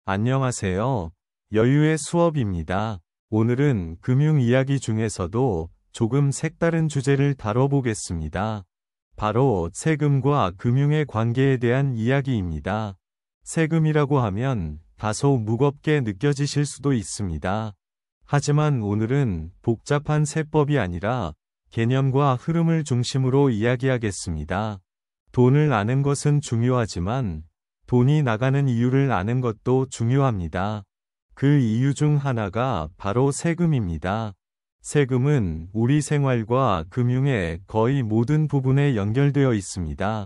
안녕하세요. 여유의 수업입니다. 오늘은 금융 이야기 중에서도 조금 색다른 주제를 다뤄보겠습니다. 바로 세금과 금융의 관계에 대한 이야기입니다. 세금이라고 하면 다소 무겁게 느껴지실 수도 있습니다. 하지만 오늘은 복잡한 세법이 아니라 개념과 흐름을 중심으로 이야기하겠습니다. 돈을 아는 것은 중요하지만 돈이 나가는 이유를 아는 것도 중요합니다. 그 이유 중 하나가 바로 세금입니다. 세금은 우리 생활과 금융의 거의 모든 부분에 연결되어 있습니다.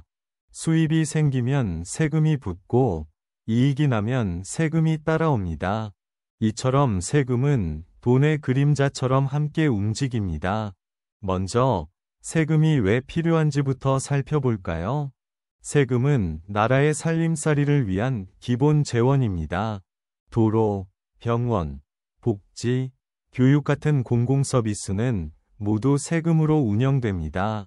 수입이 생기면 세금이 붙고 이익이 나면 세금이 따라옵니다. 이처럼 세금은 돈의 그림자처럼 함께 움직입니다. 먼저 세금이 왜 필요한지부터 살펴볼까요? 세금은 나라의 살림살이를 위한 기본 재원입니다. 도로, 병원, 복지, 교육 같은 공공서비스는 모두 세금으로 운영됩니다.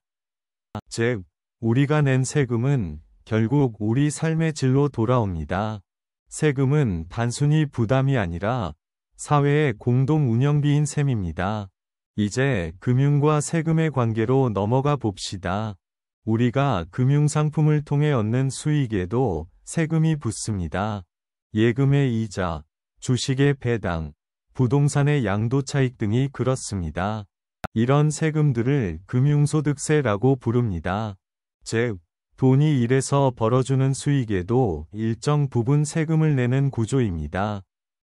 즉, 우리가 낸 세금은 결국 우리 삶의 질로 돌아옵니다. 세금은 단순히 부담이 아니라 사회의 공동 운영비인 셈입니다. 이제 금융과 세금의 관계로 넘어가 봅시다. 우리가 금융상품을 통해 얻는 수익에도 세금이 붙습니다. 예금의 이자, 주식의 배당, 부동산의 양도차익 등이 그렇습니다. 이런 세금들을 금융소득세라고 부릅니다. 즉, 돈이 일해서 벌어주는 수익에도 일정 부분 세금을 내는 구조입니다.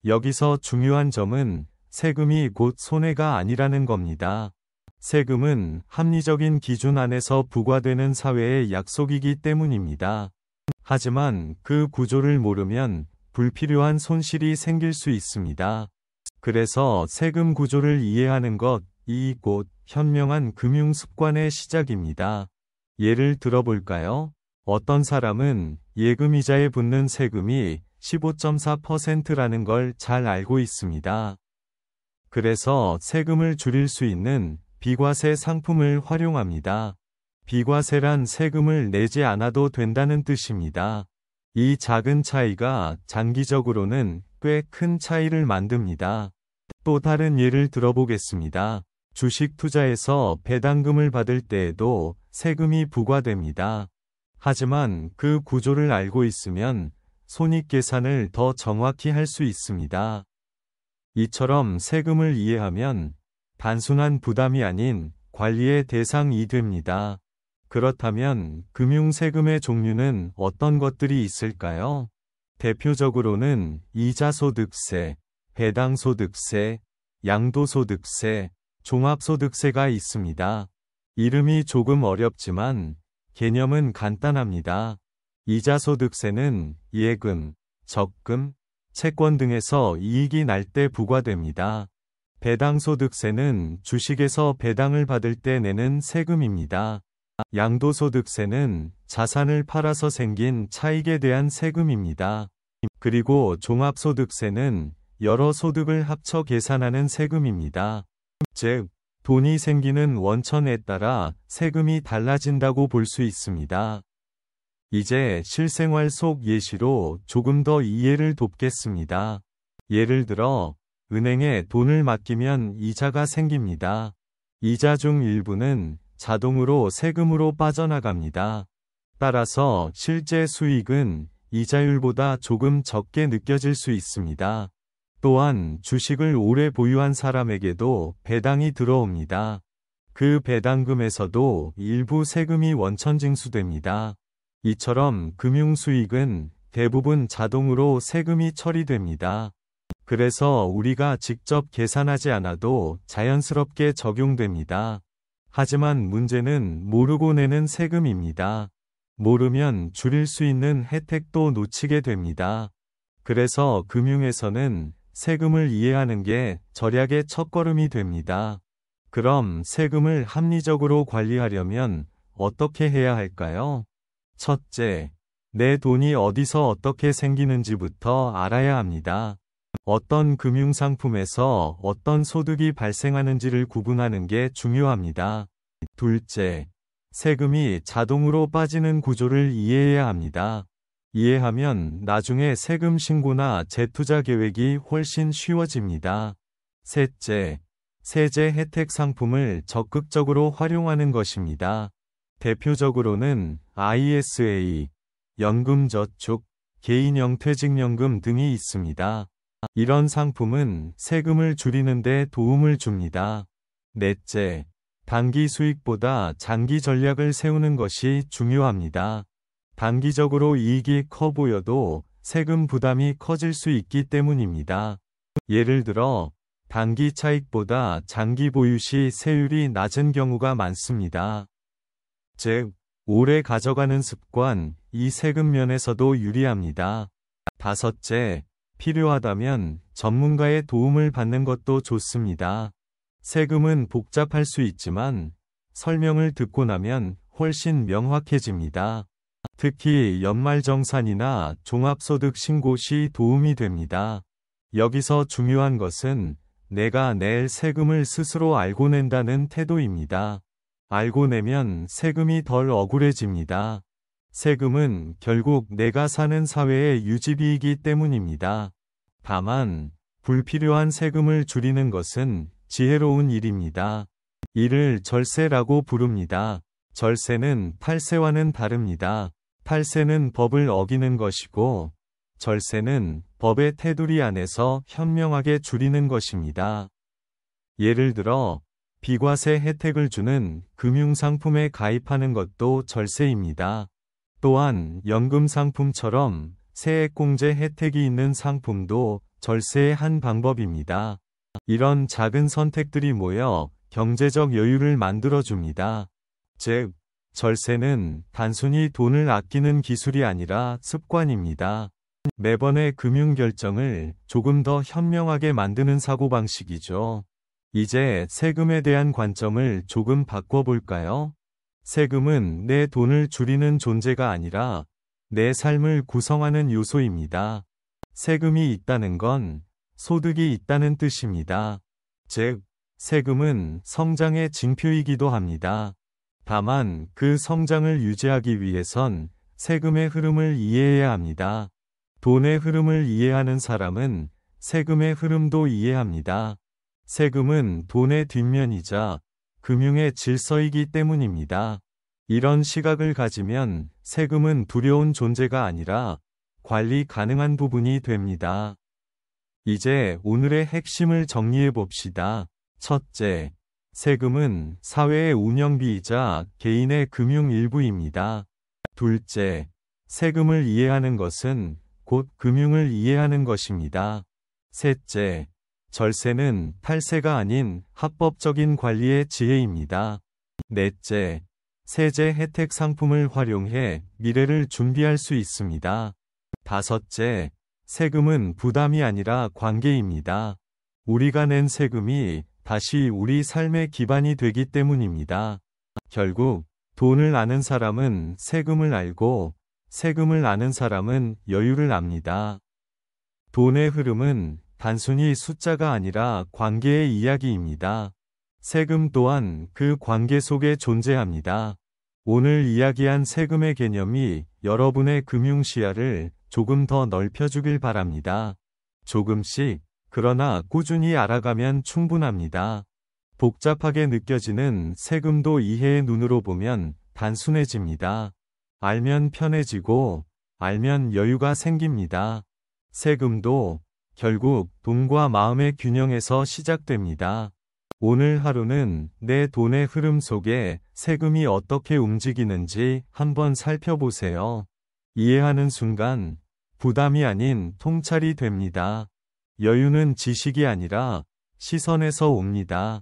여기서 중요한 점은 세금이 곧 손해가 아니라는 겁니다. 세금은 합리적인 기준 안에서 부과되는 사회의 약속이기 때문입니다. 하지만 그 구조를 모르면 불필요한 손실이 생길 수 있습니다. 그래서 세금 구조를 이해하는 것이 곧 현명한 금융 습관의 시작입니다. 예를 들어볼까요? 어떤 사람은 예금이자에 붙는 세금이 15.4%라는 걸 잘 알고 있습니다. 그래서 세금을 줄일 수 있는 비과세 상품을 활용합니다. 비과세란 세금을 내지 않아도 된다는 뜻입니다. 이 작은 차이가 장기적으로는 꽤 큰 차이를 만듭니다. 또 다른 예를 들어보겠습니다. 주식 투자에서 배당금을 받을 때에도 세금이 부과됩니다. 하지만 그 구조를 알고 있으면 손익계산을 더 정확히 할 수 있습니다. 이처럼 세금을 이해하면 단순한 부담이 아닌 관리의 대상이 됩니다. 그렇다면 금융세금의 종류는 어떤 것들이 있을까요? 대표적으로는 이자소득세, 배당소득세, 양도소득세, 종합소득세가 있습니다. 이름이 조금 어렵지만 개념은 간단합니다. 이자소득세는 예금, 적금, 채권 등에서 이익이 날 때 부과됩니다. 배당소득세는 주식에서 배당을 받을 때 내는 세금입니다. 양도소득세는 자산을 팔아서 생긴 차익에 대한 세금입니다. 그리고 종합소득세는 여러 소득을 합쳐 계산하는 세금입니다. 즉, 돈이 생기는 원천에 따라 세금이 달라진다고 볼 수 있습니다. 이제 실생활 속 예시로 조금 더 이해를 돕겠습니다. 예를 들어, 은행에 돈을 맡기면 이자가 생깁니다. 이자 중 일부는 자동으로 세금으로 빠져나갑니다. 따라서 실제 수익은 이자율보다 조금 적게 느껴질 수 있습니다. 또한 주식을 오래 보유한 사람에게도 배당이 들어옵니다. 그 배당금에서도 일부 세금이 원천 징수됩니다. 이처럼 금융수익은 대부분 자동으로 세금이 처리됩니다. 그래서 우리가 직접 계산하지 않아도 자연스럽게 적용됩니다. 하지만 문제는 모르고 내는 세금입니다. 모르면 줄일 수 있는 혜택도 놓치게 됩니다. 그래서 금융에서는 세금을 이해하는 게 절약의 첫걸음이 됩니다. 그럼 세금을 합리적으로 관리하려면 어떻게 해야 할까요? 첫째, 내 돈이 어디서 어떻게 생기는지부터 알아야 합니다. 어떤 금융상품에서 어떤 소득이 발생하는지를 구분하는 게 중요합니다. 둘째, 세금이 자동으로 빠지는 구조를 이해해야 합니다. 이해하면 나중에 세금 신고나 재투자 계획이 훨씬 쉬워집니다. 셋째, 세제 혜택 상품을 적극적으로 활용하는 것입니다. 대표적으로는 ISA, 연금저축, 개인형 퇴직연금 등이 있습니다. 이런 상품은 세금을 줄이는 데 도움을 줍니다. 넷째, 단기 수익보다 장기 전략을 세우는 것이 중요합니다. 단기적으로 이익이 커 보여도 세금 부담이 커질 수 있기 때문입니다. 예를 들어 단기 차익보다 장기 보유 시 세율이 낮은 경우가 많습니다. 즉, 오래 가져가는 습관, 이 세금 면에서도 유리합니다. 다섯째, 필요하다면 전문가의 도움을 받는 것도 좋습니다. 세금은 복잡할 수 있지만 설명을 듣고 나면 훨씬 명확해집니다. 특히 연말정산이나 종합소득 신고 시 도움이 됩니다. 여기서 중요한 것은 내가 낼 세금을 스스로 알고 낸다는 태도입니다. 알고 내면 세금이 덜 억울해집니다. 세금은 결국 내가 사는 사회의 유지비이기 때문입니다. 다만 불필요한 세금을 줄이는 것은 지혜로운 일입니다. 이를 절세라고 부릅니다. 절세는 탈세와는 다릅니다. 탈세는 법을 어기는 것이고 절세는 법의 테두리 안에서 현명하게 줄이는 것입니다. 예를 들어 비과세 혜택을 주는 금융상품에 가입하는 것도 절세입니다. 또한 연금상품처럼 세액공제 혜택이 있는 상품도 절세의 한 방법입니다. 이런 작은 선택들이 모여 경제적 여유를 만들어줍니다. 즉, 절세는 단순히 돈을 아끼는 기술이 아니라 습관입니다. 매번의 금융 결정을 조금 더 현명하게 만드는 사고방식이죠. 이제 세금에 대한 관점을 조금 바꿔볼까요? 세금은 내 돈을 줄이는 존재가 아니라 내 삶을 구성하는 요소입니다. 세금이 있다는 건 소득이 있다는 뜻입니다. 즉, 세금은 성장의 징표이기도 합니다. 다만 그 성장을 유지하기 위해선 세금의 흐름을 이해해야 합니다. 돈의 흐름을 이해하는 사람은 세금의 흐름도 이해합니다. 세금은 돈의 뒷면이자 금융의 질서이기 때문입니다. 이런 시각을 가지면 세금은 두려운 존재가 아니라 관리 가능한 부분이 됩니다. 이제 오늘의 핵심을 정리해 봅시다. 첫째, 세금은 사회의 운영비이자 개인의 금융 일부입니다. 둘째, 세금을 이해하는 것은 곧 금융을 이해하는 것입니다. 셋째, 절세는 탈세가 아닌 합법적인 관리의 지혜입니다. 넷째, 세제 혜택 상품을 활용해 미래를 준비할 수 있습니다. 다섯째, 세금은 부담이 아니라 관계입니다. 우리가 낸 세금이 다시 우리 삶의 기반이 되기 때문입니다. 결국 돈을 아는 사람은 세금을 알고 세금을 아는 사람은 여유를 압니다. 돈의 흐름은 단순히 숫자가 아니라 관계의 이야기입니다. 세금 또한 그 관계 속에 존재합니다. 오늘 이야기한 세금의 개념이 여러분의 금융 시야를 조금 더 넓혀주길 바랍니다. 조금씩, 그러나 꾸준히 알아가면 충분합니다. 복잡하게 느껴지는 세금도 이해의 눈으로 보면 단순해집니다. 알면 편해지고, 알면 여유가 생깁니다. 세금도 결국 돈과 마음의 균형에서 시작됩니다. 오늘 하루는 내 돈의 흐름 속에 세금이 어떻게 움직이는지 한번 살펴보세요. 이해하는 순간 부담이 아닌 통찰이 됩니다. 여유는 지식이 아니라 시선에서 옵니다.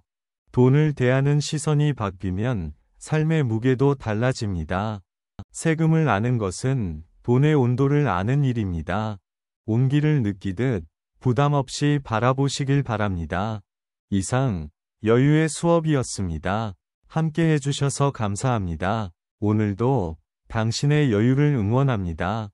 돈을 대하는 시선이 바뀌면 삶의 무게도 달라집니다. 세금을 아는 것은 돈의 온도를 아는 일입니다. 온기를 느끼듯 부담 없이 바라보시길 바랍니다. 이상 여유의 수업이었습니다. 함께 해주셔서 감사합니다. 오늘도 당신의 여유를 응원합니다.